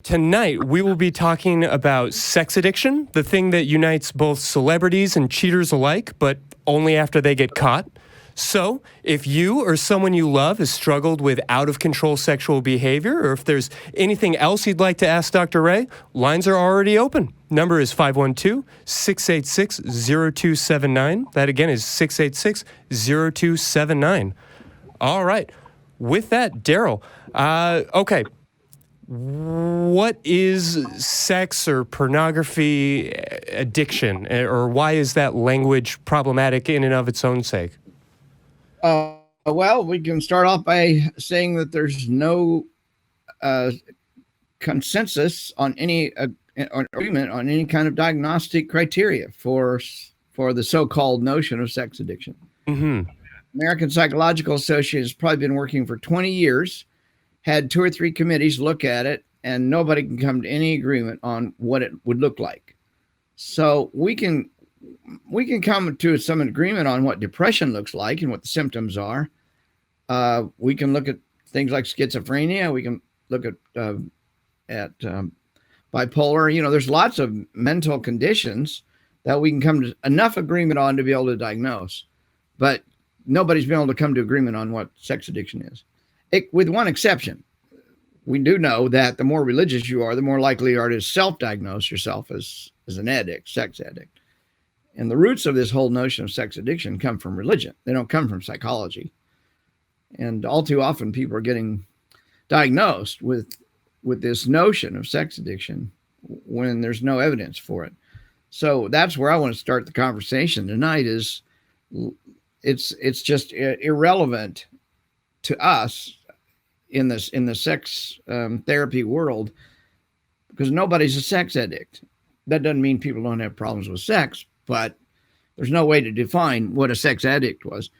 Tonight, we will be talking about sex addiction, the thing that unites both celebrities and cheaters alike, but only after they get caught. So, if you or someone you love has struggled with out-of-control sexual behavior, or if there's anything else you'd like to ask Dr. Ray, lines are already open. Number is 512-686-0279. That again is 686-0279. All right. With that, Darrel, okay. What is sex or pornography addiction, or why is that language problematic in and of its own sake? Well, we can start off by saying that there's no consensus on any agreement on any kind of diagnostic criteria for the so-called notion of sex addiction. Mm-hmm. American Psychological Association has probably been working for 20 years, had 2 or 3 committees look at it, and nobody can come to any agreement on what it would look like. So we can come to some agreement on what depression looks like and what the symptoms are. We can look at things like schizophrenia. We can look at bipolar. You know, there's lots of mental conditions that we can come to enough agreement on to be able to diagnose. But nobody's been able to come to agreement on what sex addiction is. With one exception. We do know that the more religious you are, the more likely you are to self-diagnose yourself as an addict, sex addict. And the roots of this whole notion of sex addiction come from religion. They don't come from psychology. And all too often people are getting diagnosed with this notion of sex addiction when there's no evidence for it. So that's where I want to start the conversation tonight. Is it's just irrelevant to us in the sex therapy world, because nobody's a sex addict. That doesn't mean people don't have problems with sex, but there's no way to define what a sex addict was.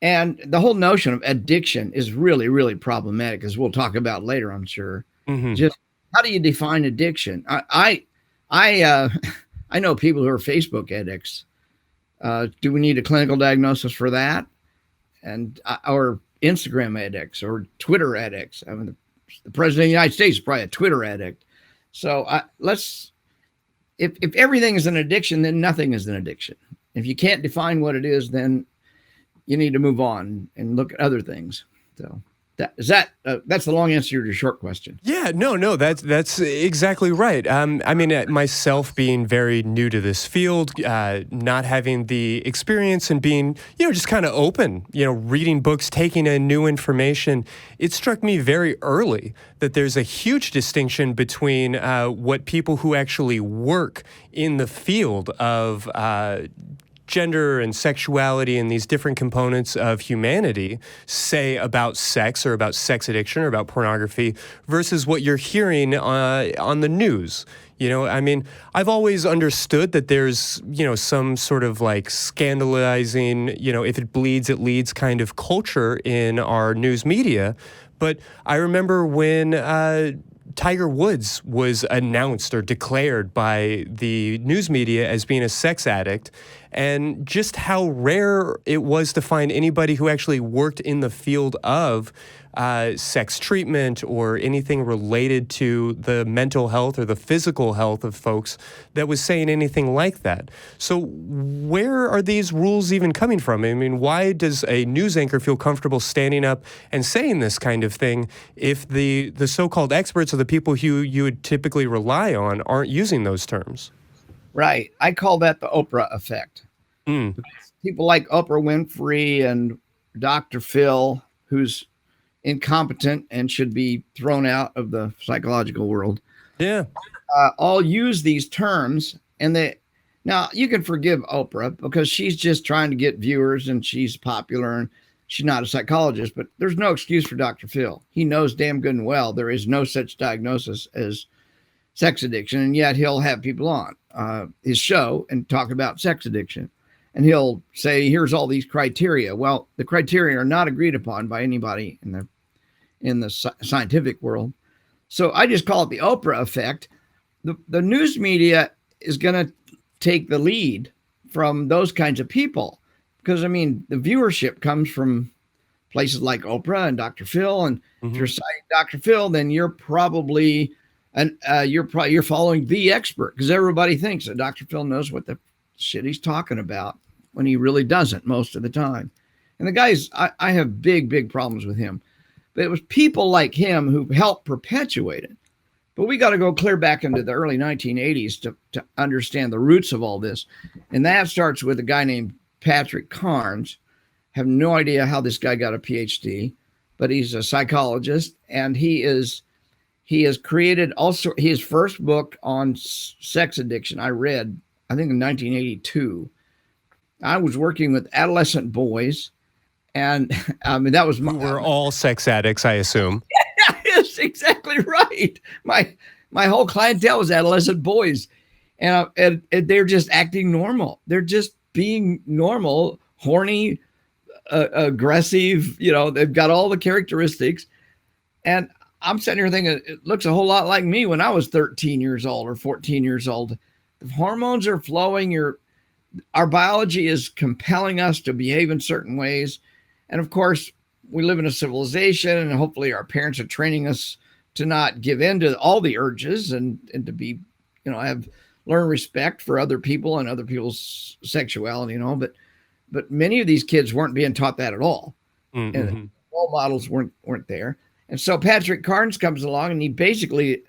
And the whole notion of addiction is really, really problematic, as we'll talk about later, I'm sure. Mm-hmm. Just how do you define addiction? I know people who are Facebook addicts. Do we need a clinical diagnosis for that? And or Instagram addicts or Twitter addicts? I mean, the president of the United States is probably a Twitter addict. So if everything is an addiction, then nothing is an addiction. If you can't define what it is, then you need to move on and look at other things. So that's the long answer to your short question. Yeah, no, that's exactly right. I mean, myself being very new to this field, not having the experience and being, just kind of open, reading books, taking in new information, it struck me very early that there's a huge distinction between what people who actually work in the field of gender and sexuality and these different components of humanity say about sex or about sex addiction or about pornography versus what you're hearing on the news. I mean, I've always understood that there's, some sort of like scandalizing, if it bleeds, it leads kind of culture in our news media. But I remember when Tiger Woods was announced or declared by the news media as being a sex addict, and just how rare it was to find anybody who actually worked in the field of sex treatment or anything related to the mental health or the physical health of folks that was saying anything like that. So where are these rules even coming from? I mean, why does a news anchor feel comfortable standing up and saying this kind of thing if the so-called experts or the people who you would typically rely on aren't using those terms? Right. I call that the Oprah effect. People like Oprah Winfrey and Dr. Phil, who's incompetent and should be thrown out of the psychological world. Yeah. All use these terms, and now you can forgive Oprah because she's just trying to get viewers and she's popular and she's not a psychologist, but there's no excuse for Dr. Phil. He knows damn good and well there is no such diagnosis as sex addiction, and yet he'll have people on his show and talk about sex addiction. And he'll say, here's all these criteria. Well, the criteria are not agreed upon by anybody in the scientific world. So I just call it the Oprah effect. The news media is going to take the lead from those kinds of people. Because, I mean, the viewership comes from places like Oprah and Dr. Phil. And if you're citing Dr. Phil, then you're probably And you're following the expert, because everybody thinks that Dr. Phil knows what the shit he's talking about when he really doesn't most of the time. And the guy's, I have big problems with him. But it was people like him who helped perpetuate it. But we got to go clear back into the early 1980s to understand the roots of all this. And that starts with a guy named Patrick Carnes. Have no idea how this guy got a PhD, but he's a psychologist, and he has created also his first book on sex addiction. I read, I think in 1982. I was working with adolescent boys, and I mean, that was my. We're all sex addicts, I assume. Yes, exactly right. My whole clientele was adolescent boys, and they're just acting normal. They're just being normal, horny, aggressive. You know, they've got all the characteristics, and I'm sitting here thinking it looks a whole lot like me when I was 13 years old or 14 years old. The hormones are flowing. Our biology is compelling us to behave in certain ways, and of course, we live in a civilization, and hopefully our parents are training us to not give in to all the urges and to be, you know, learn respect for other people and other people's sexuality and all. But many of these kids weren't being taught that at all. Mm-hmm. And role models weren't there. And so Patrick Carnes comes along, and he basically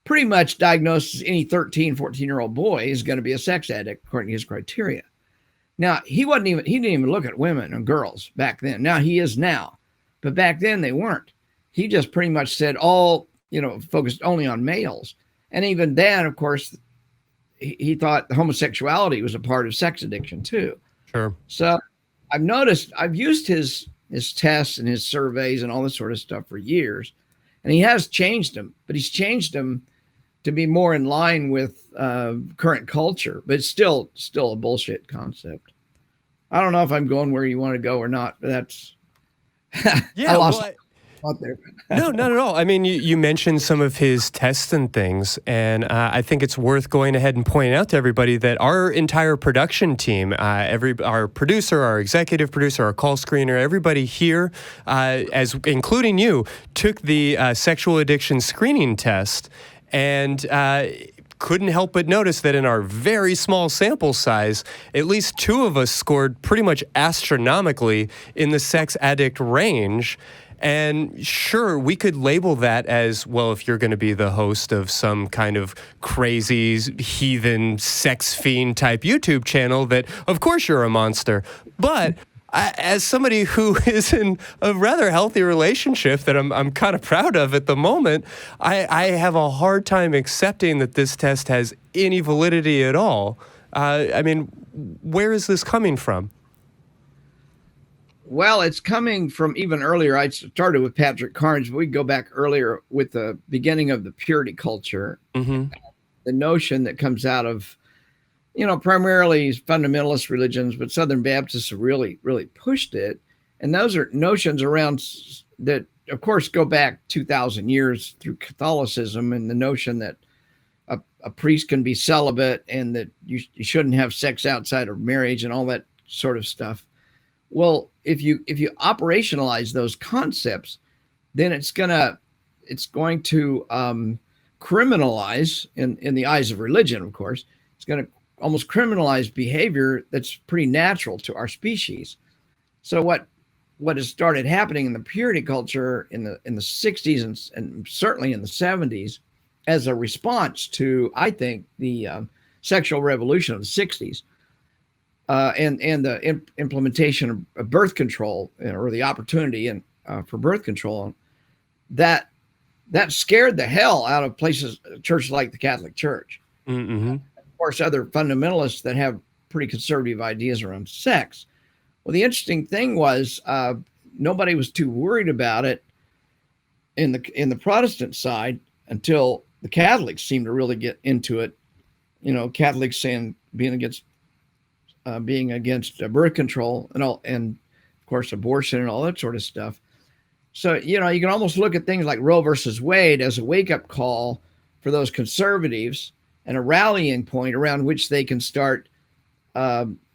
pretty much diagnoses any 13, 14-year-old boy is going to be a sex addict according to his criteria. Now, he didn't even look at women and girls back then. Now he is now, but back then they weren't. He just pretty much said focused only on males. And even then, of course, he thought homosexuality was a part of sex addiction too. Sure. So I've used his tests and his surveys and all this sort of stuff for years, and he has changed them, but he's changed them to be more in line with current culture, but it's still a bullshit concept. I don't know if I'm going where you want to go or not, but that's yeah. I lost out there. No, not at all. I mean, you mentioned some of his tests and things, and I think it's worth going ahead and pointing out to everybody that our entire production team, our producer, our executive producer, our call screener, everybody here, as including you, took the sexual addiction screening test, and couldn't help but notice that in our very small sample size, at least two of us scored pretty much astronomically in the sex addict range. And sure, we could label that as, well, if you're going to be the host of some kind of crazy, heathen, sex fiend type YouTube channel, that of course you're a monster. But as somebody who is in a rather healthy relationship that I'm kind of proud of at the moment, I have a hard time accepting that this test has any validity at all. I mean, where is this coming from? Well, it's coming from even earlier. I started with Patrick Carnes, but we go back earlier with the beginning of the purity culture, mm-hmm. The notion that comes out of, primarily fundamentalist religions, but Southern Baptists have really, really pushed it. And those are notions around that, of course, go back 2,000 years through Catholicism, and the notion that a priest can be celibate and that you shouldn't have sex outside of marriage and all that sort of stuff. Well, if you operationalize those concepts, then it's going to criminalize in the eyes of religion, of course. It's going to almost criminalize behavior that's pretty natural to our species. So what has started happening in the purity culture in the 60s and certainly in the 70s as a response to, I think, the sexual revolution of the 60s, and the implementation of birth control, or the opportunity for birth control, that scared the hell out of churches like the Catholic Church. Mm-hmm. Of course, other fundamentalists that have pretty conservative ideas around sex. Well, the interesting thing was nobody was too worried about it in the Protestant side until the Catholics seemed to really get into it. Catholics saying being against birth control and of course abortion and all that sort of stuff. So you can almost look at things like Roe versus Wade as a wake-up call for those conservatives and a rallying point around which they can start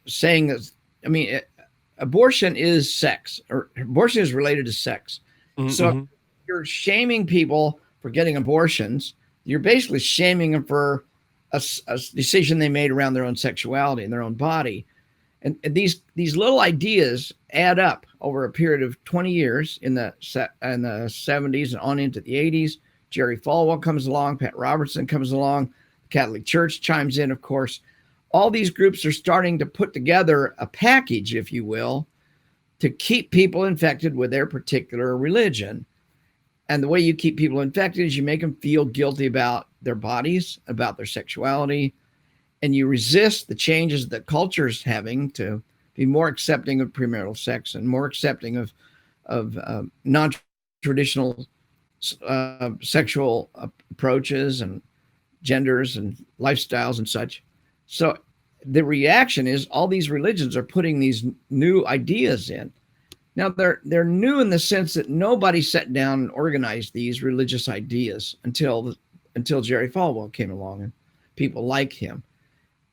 saying that. I mean, abortion is sex, or abortion is related to sex. Mm-hmm. So if you're shaming people for getting abortions, You're basically shaming them for a decision they made around their own sexuality and their own body. And these little ideas add up over a period of 20 years in the 70s and on into the 80s. Jerry Falwell comes along, Pat Robertson comes along, the Catholic Church chimes in, of course. All these groups are starting to put together a package, if you will, to keep people infected with their particular religion. And the way you keep people infected is you make them feel guilty about their bodies, about their sexuality, and you resist the changes that culture's having to be more accepting of premarital sex and more accepting of non-traditional sexual approaches and genders and lifestyles and such. So the reaction is all these religions are putting these new ideas in. Now they're new in the sense that nobody sat down and organized these religious ideas until Jerry Falwell came along and people like him.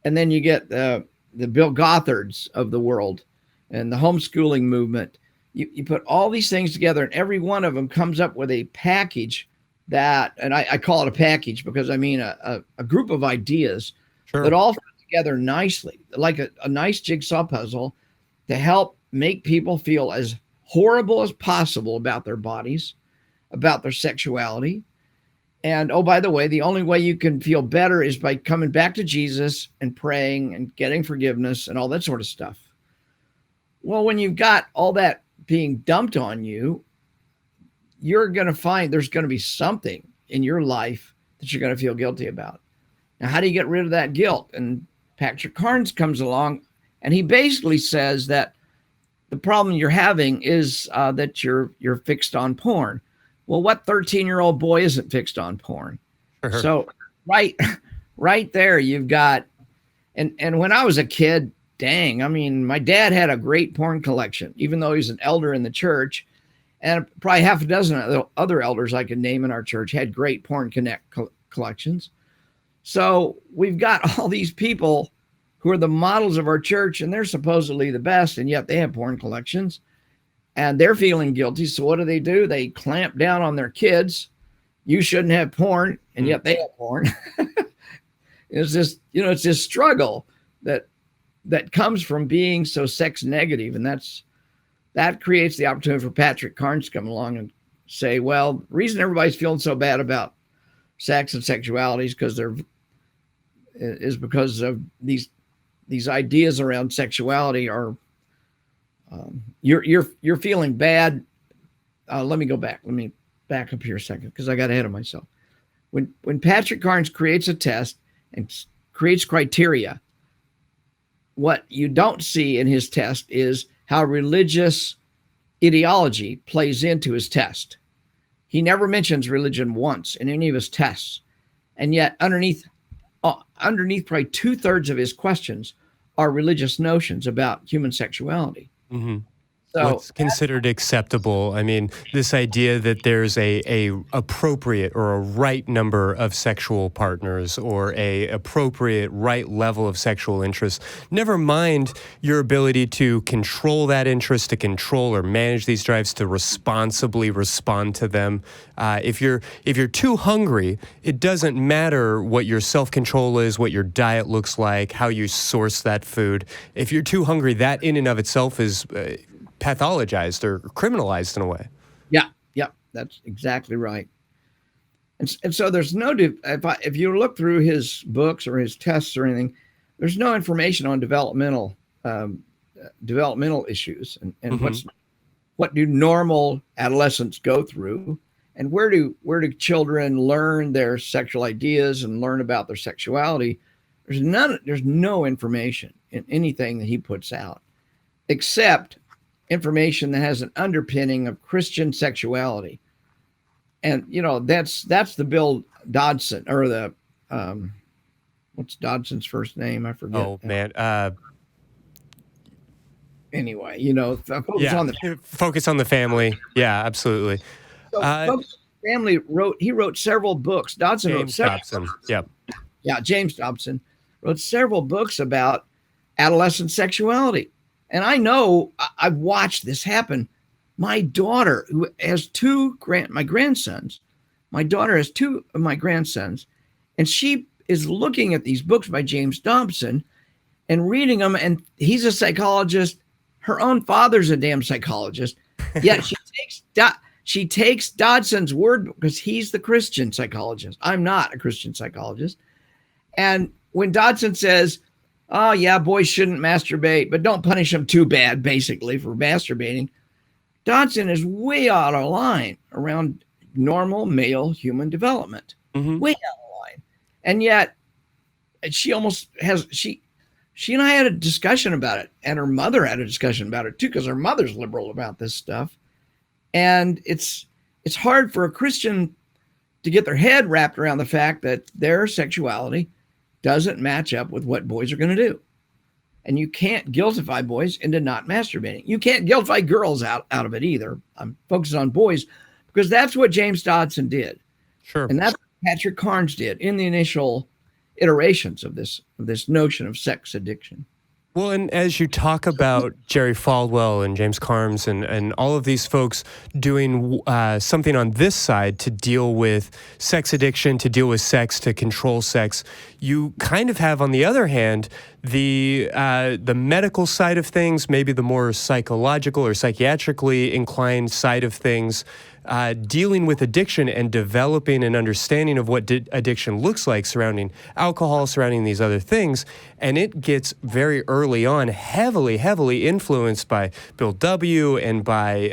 And then you get the Bill Gothards of the world and the homeschooling movement. You put all these things together, and every one of them comes up with a package that, and I call it a package because I mean a group of ideas that all fit together nicely, like a nice jigsaw puzzle to help make people feel as horrible as possible about their bodies, about their sexuality. And oh, by the way, the only way you can feel better is by coming back to Jesus and praying and getting forgiveness and all that sort of stuff. Well, when you've got all that being dumped on you, you're going to find there's going to be something in your life that you're going to feel guilty about. Now, how do you get rid of that guilt? And Patrick Carnes comes along and he basically says that the problem you're having is that you're fixed on porn. Well, what 13-year-old boy isn't fixed on porn? Uh-huh. So right there, you've got, and when I was a kid, dang, I mean, my dad had a great porn collection, even though he's an elder in the church, and probably half a dozen other elders I could name in our church had great porn collections. So we've got all these people who are the models of our church, and they're supposedly the best, and yet they have porn collections. And they're feeling guilty. So what do? They clamp down on their kids. You shouldn't have porn, and yet they have porn. It's this struggle that comes from being so sex negative. And that creates the opportunity for Patrick Carnes to come along and say, well, the reason everybody's feeling so bad about sex and sexuality is because of these ideas around sexuality are you're feeling bad. Let me go back. Let me back up here a second because I got ahead of myself. When Patrick Carnes creates a test and creates criteria, what you don't see in his test is how religious ideology plays into his test. He never mentions religion once in any of his tests. And yet underneath probably 2/3 of his questions are religious notions about human sexuality. Mm-hmm. So what's considered acceptable? I mean, this idea that there's a appropriate or a right number of sexual partners or a appropriate right level of sexual interest. Never mind your ability to control that interest, to control or manage these drives, to responsibly respond to them. If you're too hungry, it doesn't matter what your self-control is, what your diet looks like, how you source that food. If you're too hungry, that in and of itself is pathologized or criminalized in a way. Yeah, that's exactly right. And so there's no, if you look through his books or his tests or anything, there's no information on developmental issues and mm-hmm. what do normal adolescents go through, and where do children learn their sexual ideas and learn about their sexuality. There's no information in anything that he puts out, except information that has an underpinning of Christian sexuality. And, that's the Bill Dodson, or the, what's Dodson's first name? I forget. Oh, man. Anyway, focus on the family. Yeah, absolutely. So family wrote several books. Dodson wrote several Dobson. Yep. Yeah, James Dobson wrote several books about adolescent sexuality. And I know I've watched this happen. My daughter, who has my grandsons, My daughter has two of my grandsons, and she is looking at these books by James Dobson and reading them, and he's a psychologist. Her own father's a damn psychologist. Yet she takes Dodson's word because he's the Christian psychologist. I'm not a Christian psychologist. And when Dodson says, oh, yeah, boys shouldn't masturbate, but don't punish them too bad, basically, for masturbating, Dodson is way out of line around normal male human development. Way out of line. And yet, she and I had a discussion about it, and her mother had a discussion about it too, because her mother's liberal about this stuff. And it's hard for a Christian to get their head wrapped around the fact that their sexuality doesn't match up with what boys are going to do. And you can't guiltify boys into not masturbating. You can't guiltify girls out of it either. I'm focusing on boys because that's what James Dodson did. Sure. And that's what Patrick Carnes did in the initial iterations of this notion of sex addiction. Well, and as you talk about Jerry Falwell and James Carnes and all of these folks doing something on this side to deal with sex addiction, to deal with sex, to control sex, you kind of have, on the other hand, the medical side of things, maybe the more psychological or psychiatrically inclined side of things, dealing with addiction and developing an understanding of what addiction looks like surrounding alcohol, surrounding these other things. And it gets very early on heavily influenced by Bill W. and by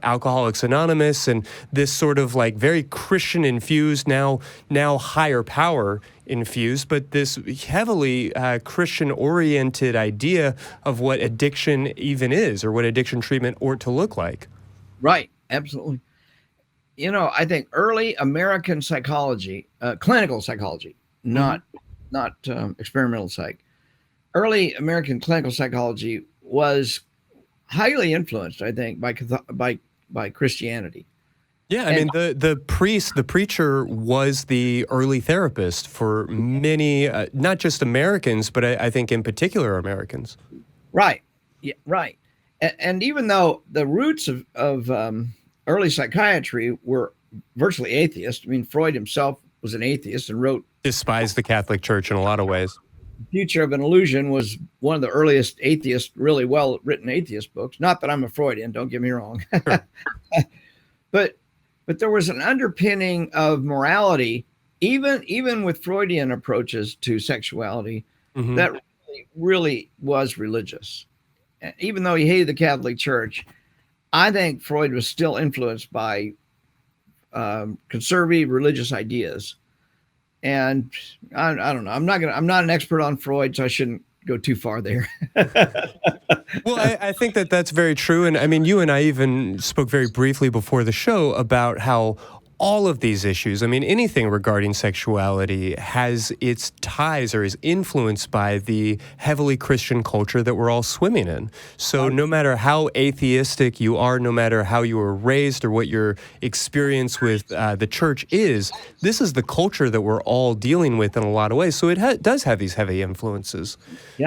Alcoholics Anonymous and this sort of like very Christian infused, now higher power infused, but this heavily Christian-oriented idea of what addiction even is, or what addiction treatment ought to look like. Right, absolutely. You know, I think early American psychology, clinical psychology, not experimental psych, early American clinical psychology was highly influenced, I think, by Christianity. Yeah, I mean, the preacher was the early therapist for many, not just Americans, but I think in particular Americans. Right. Yeah. Right. And even though the roots of early psychiatry were virtually atheist, I mean, Freud himself was an atheist and wrote Despised the Catholic Church in a lot of ways. Future of an Illusion was one of the earliest atheist, really well-written atheist books. Not that I'm a Freudian, don't get me wrong. Sure. But there was an underpinning of morality, even with Freudian approaches to sexuality, that really was religious. Even though he hated the Catholic Church, I think Freud was still influenced by conservative religious ideas. And I don't know. I'm not an expert on Freud, so I shouldn't go too far there. Well, I think that's very true. And I mean, you and I even spoke very briefly before the show about how all of these issues, I mean, anything regarding sexuality has its ties or is influenced by the heavily Christian culture that we're all swimming in. So no matter how atheistic you are, no matter how you were raised or what your experience with the church is, this is the culture that we're all dealing with in a lot of ways. So it does have these heavy influences. Yeah.